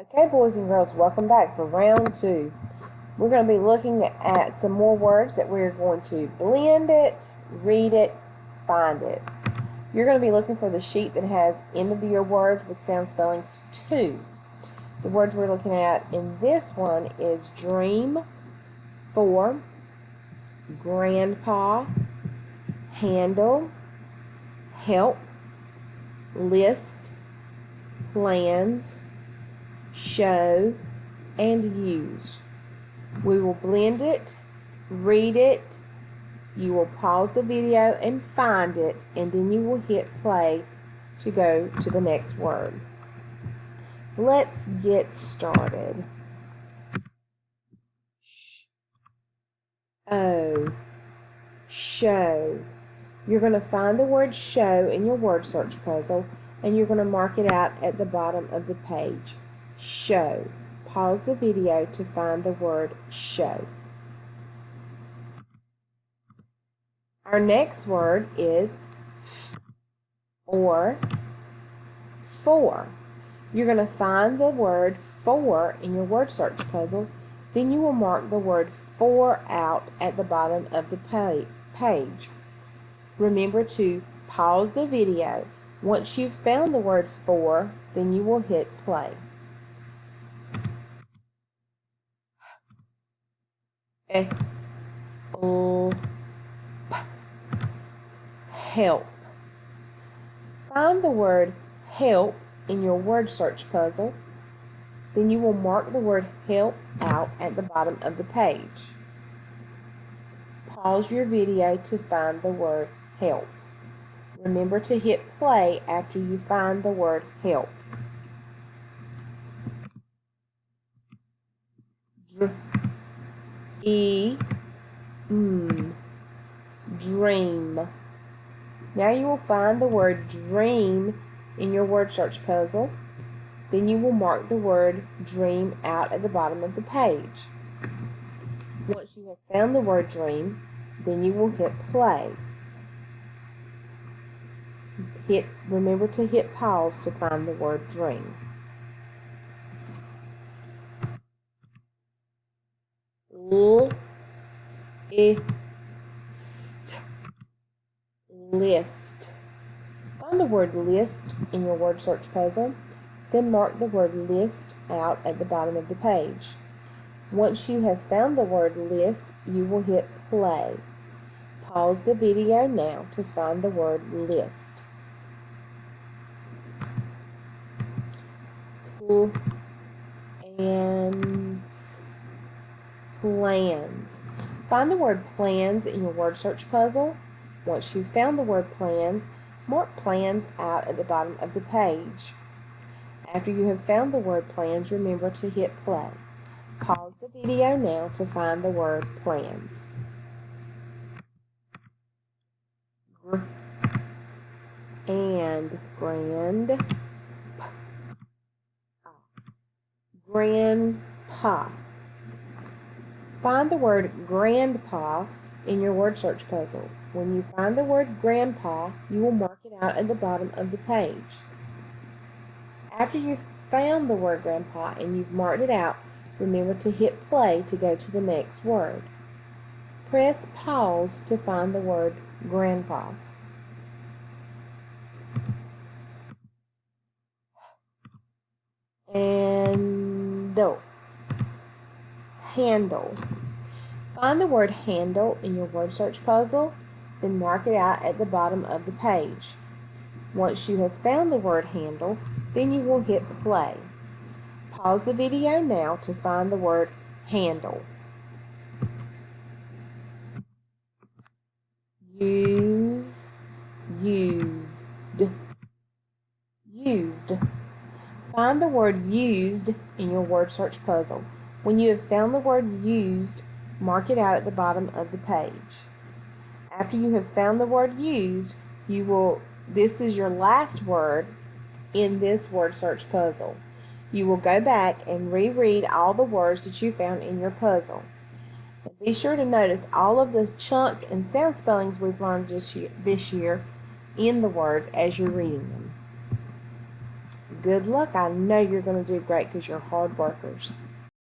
Okay, boys and girls, welcome back for round two. We're going to be looking at some more words that we're going to blend it, read it, find it. You're going to be looking for the sheet that has end of the year words with sound spellings 2. The words we're looking at in this one is dream, for, grandpa, handle, help, list, plans, show, and use. We will blend it, read it, you will pause the video and find it, and then you will hit play to go to the next word. Let's get started. Show. You're going to find the word show in your word search puzzle, and you're going to mark it out at the bottom of the page. Show. Pause the video to find the word show. Our next word is or for. You're going to find the word for in your word search puzzle. Then you will mark the word for out at the bottom of the page. Remember to pause the video. Once you've found the word for, then you will hit play. Help. Find the word help in your word search puzzle. Then you will mark the word help out at the bottom of the page. Pause your video to find the word help. Remember to hit play after you find the word help. Dream. Now you will find the word dream in your word search puzzle. Then you will mark the word dream out at the bottom of the page. Once you have found the word dream, then you will hit play. Remember to hit pause to find the word dream. List. Find the word list in your word search puzzle, then mark the word list out at the bottom of the page. Once you have found the word list, you will hit play. Pause the video now to find the word list. Plans. Find the word plans in your word search puzzle. Once you've found the word plans, mark plans out at the bottom of the page. After you have found the word plans, remember to hit play. Pause the video now to find the word plans. Grandpa. Find the word grandpa in your word search puzzle. When you find the word grandpa, you will mark it out at the bottom of the page. After you've found the word grandpa and you've marked it out, remember to hit play to go to the next word. Press pause to find the word grandpa. Handle. Find the word handle in your word search puzzle, then mark it out at the bottom of the page. Once you have found the word handle, then you will hit play. Pause the video now to find the word handle. Used. Find the word used in your word search puzzle. When you have found the word used, mark it out at the bottom of the page. After you have found the word used, this is your last word in this word search puzzle. You will go back and reread all the words that you found in your puzzle. And be sure to notice all of the chunks and sound spellings we've learned this year in the words as you're reading them. good luck. I know you're going to do great because you're hard workers.